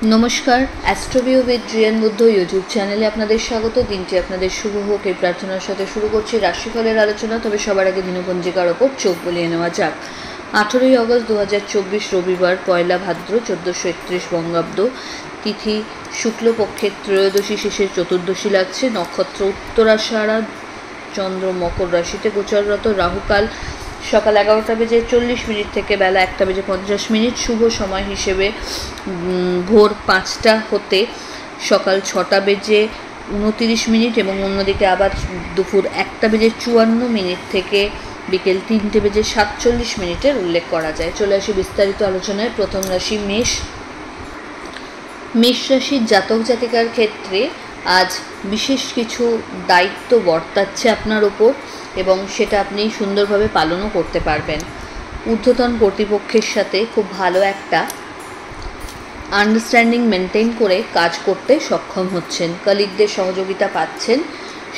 নমস্কার, অ্যাস্ট্রোভিউ with Riyan Buddha YouTube চ্যানেলে আপনাদের স্বাগত। দিনটি আপনাদের শুভ হোক এই প্রার্থনার সাথে শুরু করছি রাশিফলের আলোচনা। তবে সবার আগে দিনপঞ্জিকার ওপর চোখ বুলিয়ে নেওয়া যাক। 18ই অগস্ট 2024 রবিবার, পয়লা ভাদ্র 1431 বঙ্গাব্দ। তিথি শুক্লপক্ষের ত্রয়োদশী শেষের চতুর্দশী লাগছে। নক্ষত্র উত্তরাষাঢ়া, চন্দ্র মকর রাশিতে গোচররত। রাহুকাল সকাল 11:40 থেকে বেলা 1:50। শুভ সময় হিসেবে ভোর 5টা হতে সকাল 6:29 এবং অন্যদিকে আবার দুপুর 1:54 থেকে বিকেল 3:47 উল্লেখ করা যায়। চলে আসি বিস্তারিত আলোচনায়। প্রথম রাশি মেষ। মেষ রাশির জাতক জাতিকার ক্ষেত্রে আজ বিশেষ কিছু দায়িত্ব বর্তাচ্ছে আপনার ওপর এবং সেটা আপনি সুন্দরভাবে পালনও করতে পারবেন। ঊর্ধ্বতন কর্তৃপক্ষের সাথে খুব ভালো একটা আন্ডারস্ট্যান্ডিং মেনটেন করে কাজ করতে সক্ষম হচ্ছেন। কলিগদের সহযোগিতা পাচ্ছেন।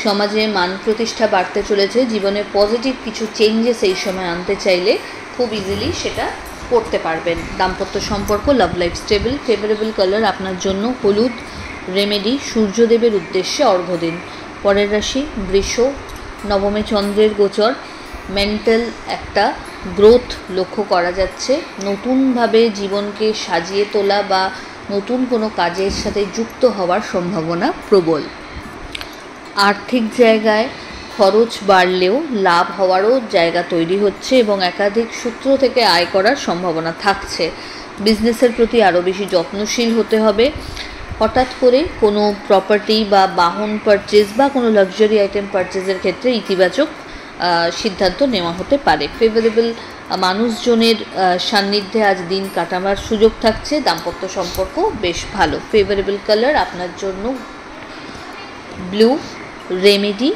সমাজে মান প্রতিষ্ঠা বাড়তে চলেছে। জীবনে পজিটিভ কিছু চেঞ্জেস এই সময় আনতে চাইলে খুব ইজিলি সেটা করতে পারবেন। দাম্পত্য সম্পর্ক, love life stable. Favourable colour আপনার জন্য হলুদ। রেমেডি সূর্যদেবের উদ্দেশ্যে অর্ঘ্যদিন। পরের রাশি বৃষ। নবমে চন্দ্রের গোচর। মেন্টাল একটা গ্রোথ লক্ষ্য করা যাচ্ছে। নতুনভাবে জীবনকে সাজিয়ে তোলা বা নতুন কোনো কাজের সাথে যুক্ত হওয়ার সম্ভাবনা প্রবল। আর্থিক জায়গায় খরচ বাড়লেও লাভ হওয়ারও জায়গা তৈরি হচ্ছে এবং একাধিক সূত্র থেকে আয় করার সম্ভাবনা থাকছে। বিজনেসের প্রতি আরও বেশি যত্নশীল হতে হবে। হঠাৎ করে কোনো প্রপার্টি বা বাহন পারচেজ বা কোনো লাক্সারি আইটেম পারচেজের ক্ষেত্রে ইতিবাচক সিদ্ধান্ত নেওয়া হতে পারে। ফেভারেবল মানুষজনের সান্নিধ্যে আজ দিন কাটাবার সুযোগ থাকছে। দাম্পত্য সম্পর্ক বেশ ভালো। ফেভারেবল কালার আপনার জন্য ব্লু। রেমেডি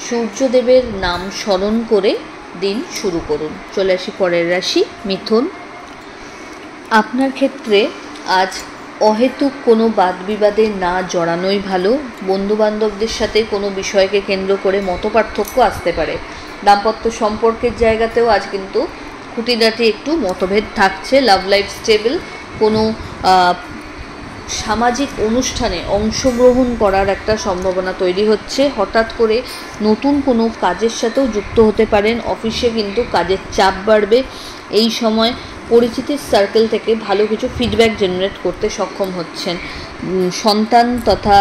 সূর্যদেবের নাম স্মরণ করে দিন শুরু করুন। চলে আসি পরের রাশি মিথুন। আপনার ক্ষেত্রে আজ অহেতুক কোনো বাদবিবাদে না জড়ানোই ভালো। বন্ধুবান্ধবদের সাথে কোনো বিষয়কে কেন্দ্র করে মতপার্থক্য আসতে পারে। দাম্পত্য সম্পর্কের জায়গাতেও আজ কিন্তু খুঁটিনাটি একটু মতভেদ থাকছে। Love life stable. কোনো সামাজিক অনুষ্ঠানে অংশগ্রহণ করার একটা সম্ভাবনা তৈরি হচ্ছে। হঠাৎ করে নতুন কোনো কাজের সাথেও যুক্ত হতে পারেন। অফিসে কিন্তু কাজের চাপ বাড়বে। এই সময় পরিচিতির সার্কেল থেকে ভালো কিছু ফিডব্যাক জেনারেট করতে সক্ষম হচ্ছেন। সন্তান তথা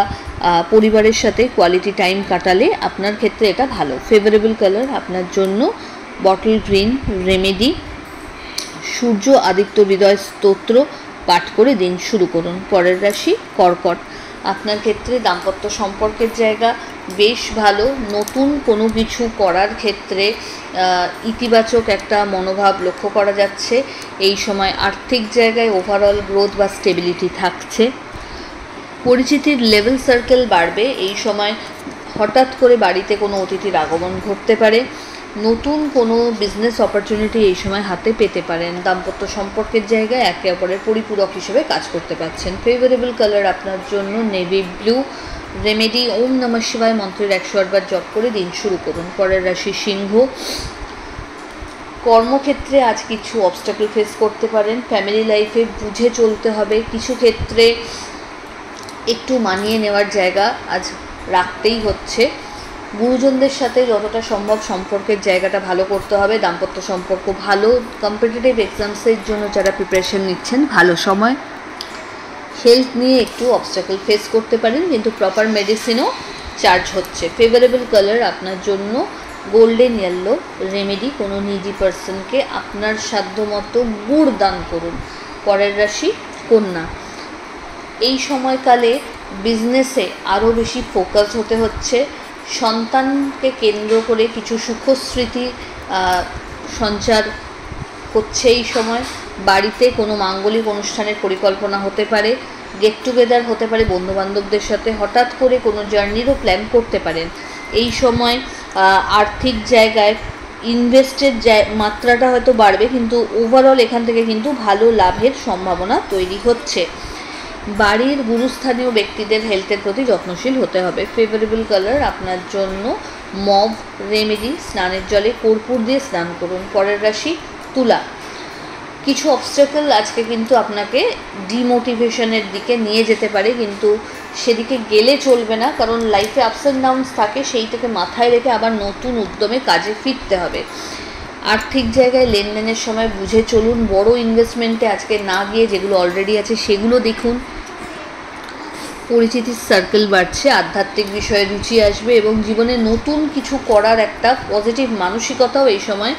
পরিবারের সাথে কোয়ালিটি টাইম কাটালে আপনার ক্ষেত্রে এটা ভালো। ফেভারেবল কালার আপনার জন্য বটল গ্রিন। রেমেডি সূর্য আদিত্য হৃদয় স্তোত্র পাঠ করে দিন শুরু করুন। পরের রাশি কর্কট। আপনার ক্ষেত্রে দাম্পত্য সম্পর্কের জায়গা বেশ ভালো। নতুন কোনো কিছু করার ক্ষেত্রে ইতিবাচক একটা মনোভাব লক্ষ্য করা যাচ্ছে। এই সময় আর্থিক জায়গায় ওভারঅল গ্রোথ বা স্টেবিলিটি থাকছে। পরিচিতির লেভেল সার্কেল বাড়বে। এই সময় হঠাৎ করে বাড়িতে কোনো অতিথির আগমন ঘটতে পারে। নতুন কোনো বিজনেস অপরচুনিটি এই সময় হাতে পেতে পারেন। দাম্পত্য সম্পর্কের জায়গায় একে অপরের পরিপূরক হিসেবে কাজ করতে পারছেন। ফেভারেবল কালার আপনার জন্য নেভি ব্লু। রেমেডি ওম নমঃ শিবায় মন্ত্রের 108 বার জপ করে দিন শুরু করুন। পরের রাশি সিংহ। কর্মক্ষেত্রে আজ কিছু অবস্টাকল ফেস করতে পারেন। ফ্যামিলি লাইফে বুঝে চলতে হবে। কিছু ক্ষেত্রে একটু মানিয়ে নেওয়ার জায়গা আজ রাখতেই হচ্ছে। গুরুজনদের সাথে যতটা সম্ভব সম্পর্কের জায়গাটা ভালো করতে হবে। দাম্পত্য সম্পর্ক ভালো। কম্পিটিটিভ এক্সামসের জন্য যারা প্রিপারেশন নিচ্ছেন ভালো সময়। হেলথ নিয়ে একটু অবস্টাকল ফেস করতে পারেন কিন্তু প্রপার মেডিসিনও চার্জ হচ্ছে। ফেভারেবল কালার আপনার জন্য গোল্ডেন ইয়েলো। রেমেডি কোনো নিডি পার্সনকে আপনার সাধ্যমতো গুড় দান করুন। পরের রাশি কন্যা। এই সময়কালে বিজনেসে আরও বেশি ফোকাস হতে হচ্ছে। সন্তানকে কেন্দ্র করে কিছু সুখস্মৃতি সঞ্চার হচ্ছে। এই সময় বাড়িতে কোনো মাঙ্গলিক অনুষ্ঠানের পরিকল্পনা হতে পারে। গেট টুগেদার হতে পারে বন্ধুবান্ধবদের সাথে। হঠাৎ করে কোনো জার্নিরও প্ল্যান করতে পারেন। এই সময় আর্থিক জায়গায় ইনভেস্টের মাত্রাটা হয়তো বাড়বে কিন্তু ওভারঅল এখান থেকে কিন্তু ভালো লাভের সম্ভাবনা তৈরি হচ্ছে। বাড়ির গুরুস্থানীয় ব্যক্তিদের হেলথের প্রতি যত্নশীল হতে হবে। ফেভারেবল কালার আপনার জন্য মভ। রেমেডি স্নানের জলে কর্পূর দিয়ে স্নান করুন। পরের রাশি তুলা। কিছু অবস্ট্যাকল আজকে কিন্তু আপনাকে ডিমোটিভেশনের দিকে নিয়ে যেতে পারে, কিন্তু সেদিকে গেলে চলবে না, কারণ লাইফে আপস অ্যান্ড ডাউনস থাকে, সেইটাকে মাথায় রেখে আবার নতুন উদ্যমে কাজে ফিরতে হবে। আর্থিক জায়গায় লেনদেনের সময় বুঝে চলুন, বড় ইনভেস্টমেন্টে আজকে না গিয়ে যেগুলো অলরেডি আছে সেগুলো দেখুন। পরিচিতির সার্কেল বাড়ছে, আধ্যাত্মিক বিষয়ে রুচি আসবে এবং জীবনে নতুন কিছু করার একটা পজিটিভ মানসিকতাও এই সময়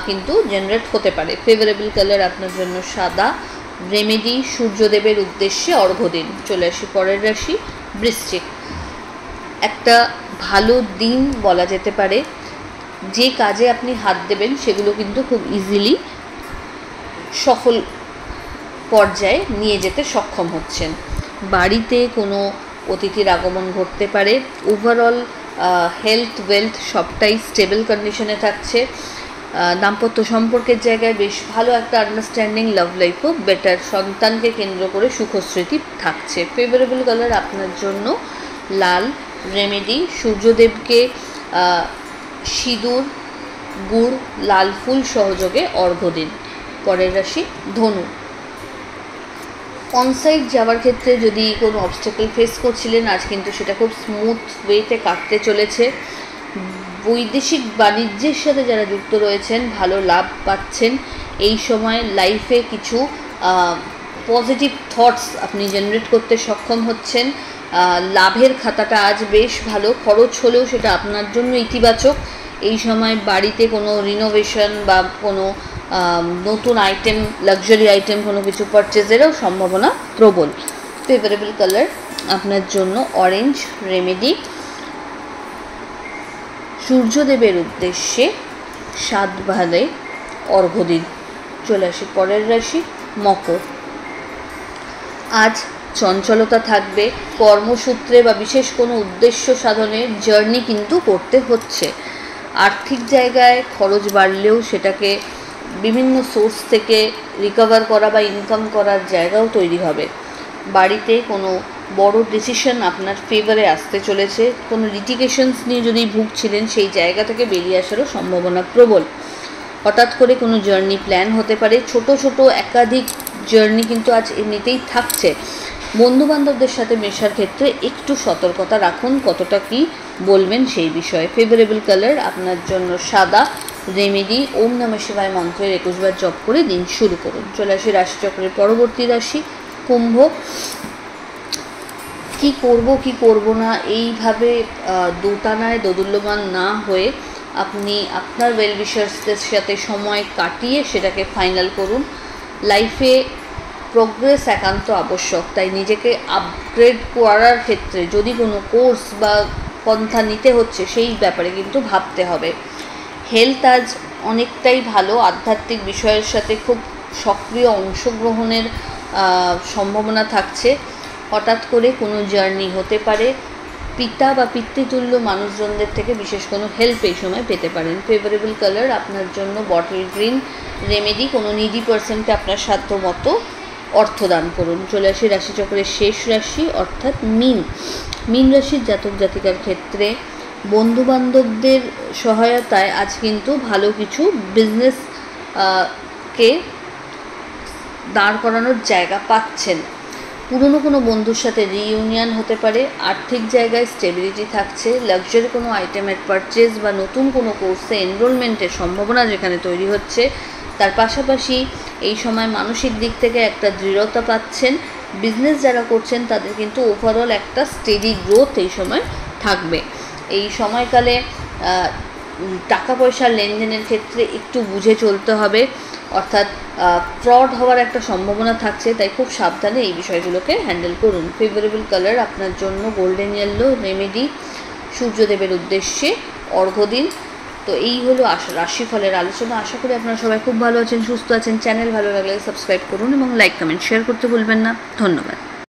কিন্তু জেনারেট হতে পারে। ফেভারেবল কালার আপনার জন্য সাদা। রেমেডি সূর্যদেবের উদ্দেশ্যে অর্ঘ্যদিন। চলে আসি পরের রাশি বৃশ্চিক। একটা ভালো দিন বলা যেতে পারে, যে কাজে আপনি হাত দেবেন সেগুলো কিন্তু খুব ইজিলি সফল পর্যায়ে নিয়ে যেতে সক্ষম হচ্ছেন। বাড়িতে কোনো অতিথির আগমন ঘটতে পারে। ওভারঅল হেলথ ওয়েলথ সবটাই স্টেবল কন্ডিশনে থাকছে। দাম্পত্য সম্পর্কের জায়গায় বেশ ভালো একটা আন্ডারস্ট্যান্ডিং, লাভ লাইফও বেটার। সন্তানকে কেন্দ্র করে সুখস্মৃতি থাকছে। ফেভারেবল কালার আপনার জন্য লাল। রেমেডি সূর্যদেবকে সিঁদুর, গুড়, লাল ফুল সহযোগে অর্ঘ্য দিন। পরের রাশি ধনু। অনসাইট যাওয়ার ক্ষেত্রে যদি কোনো অবস্টাকল ফেস করছিলেন, আজ কিন্তু সেটা খুব স্মুথ ওয়েতে কাটতে চলেছে। বৈদেশিক বাণিজ্যের সাথে যারা যুক্ত রয়েছেন ভালো লাভ পাচ্ছেন। এই সময় লাইফে কিছু পজিটিভ থটস আপনি জেনারেট করতে সক্ষম হচ্ছেন। লাভের খাতাটা আজ বেশ ভালো, খরচ হলেও সেটা আপনার জন্য ইতিবাচক। এই সময় বাড়িতে কোনো রিনোভেশন বা কোনো নতুন আইটেম, লাক্সারি আইটেম কোনো কিছু পারচেজেরও সম্ভাবনা প্রবল। ফেভারেবল কালার আপনার জন্য অরেঞ্জ। রেমেডি সূর্যদেবের উদ্দেশ্যে 7 ভালে অর্ঘ্য দিন। চলে আসি পরের রাশি মকর। আজ চঞ্চলতা থাকবে, কর্মসূত্রে বা বিশেষ কোনো উদ্দেশ্য সাধনের জার্নি কিন্তু করতে হচ্ছে। আর্থিক জায়গায় খরচ বাড়লেও সেটাকে বিভিন্ন সোর্স থেকে রিকভার করা বা ইনকাম করার জায়গাও তৈরি হবে। বাড়িতে কোনো বড় ডিসিশন আপনার ফেভারে আসতে চলেছে। কোনো লিটিগেশনস নিয়ে যদি ভুগছিলেন সেই জায়গা থেকে বেরিয়ে আসারও সম্ভাবনা প্রবল। হঠাৎ করে কোনো জার্নি প্ল্যান হতে পারে। ছোট ছোট একাধিক জার্নি কিন্তু আজ এমনিতেই থাকছে। বন্ধুবান্ধবদের সাথে মেশার ক্ষেত্রে একটু সতর্কতা রাখুন, কতটা কি বলবেন সেই বিষয়ে। ফেভারেবল কালার আপনার জন্য সাদা। রেমেডি ওম নমঃ শিবায় মন্ত্রের 21 বার জপ করে দিন শুরু করুন। চলে আসি রাশিচক্রের পরবর্তী রাশি কুম্ভ। কি করব কি করব না এইভাবে দোটানায় দোদুল্যমান না হয়ে আপনি আপনার ওয়েল উইশার্সদের সাথে সময় কাটিয়ে সেটাকে ফাইনাল করুন। লাইফে প্রোগ্রেস একান্ত আবশ্যক, তাই নিজেকে আপগ্রেড করার ক্ষেত্রে যদি কোনো কোর্স বা পন্থা নিতে হচ্ছে সেই ব্যাপারে কিন্তু ভাবতে হবে। হেলথ আজ অনেকটাই ভালো। আধ্যাত্মিক বিষয়ের সাথে খুব সক্রিয় অংশগ্রহণের সম্ভাবনা থাকছে। হঠাৎ করে কোনো জার্নি হতে পারে। পিতা বা পিতৃতুল্য মানুষজনদের থেকে বিশেষ কোনো হেল্প এই সময় পেতে পারেন। ফেভারেবল কালার আপনার জন্য বটল গ্রিন। রেমেডি কোনো নিডি পার্সনকে আপনার সাধ্য মতো অর্থদান করুন। চলে আসি রাশিচক্রের শেষ রাশি অর্থাৎ মীন। মীন রাশির জাতক জাতিকার ক্ষেত্রে বন্ধুবান্ধবদের সহায়তায় আজ কিন্তু ভালো কিছু বিজনেস কে দাঁড় করানোর জায়গা পাচ্ছেন। পুরনো কোনো বন্ধুর সাথে রিইউনিয়ন হতে পারে। আর্থিক জায়গায় স্টেবিলিটি থাকছে। লাক্সারি কোনো আইটেমের পারচেজ বা নতুন কোনো কোর্সে এনরোলমেন্টের সম্ভাবনা যেখানে তৈরি হচ্ছে। তার পাশাপাশি এই সময় মানসিক দিক থেকে একটা দৃঢ়তা পাচ্ছেন। বিজনেস যারা করছেন তাদের কিন্তু ওভারঅল একটা স্টেডি গ্রোথ এই সময় থাকবে। এই সময়কালে টাকা পয়সার লেনদেনের ক্ষেত্রে একটু বুঝে চলতে হবে, অর্থাৎ ফ্রড হওয়ার একটা সম্ভাবনা থাকছে, তাই খুব সাবধানে এই বিষয়গুলোকে হ্যান্ডেল করুন। ফেভারেবল কালার আপনার জন্য গোল্ডেন ইয়েলো। রেমেডি সূর্যদেবের উদ্দেশ্যে অর্ঘ্য দিন। তো এই হলো রাশিফলের আলোচনা। আশা করি আপনারা সবাই খুব ভালো আছেন, সুস্থ আছেন। চ্যানেল ভালো লাগলে সাবস্ক্রাইব করুন এবং লাইক কমেন্ট শেয়ার করতে ভুলবেন না। ধন্যবাদ।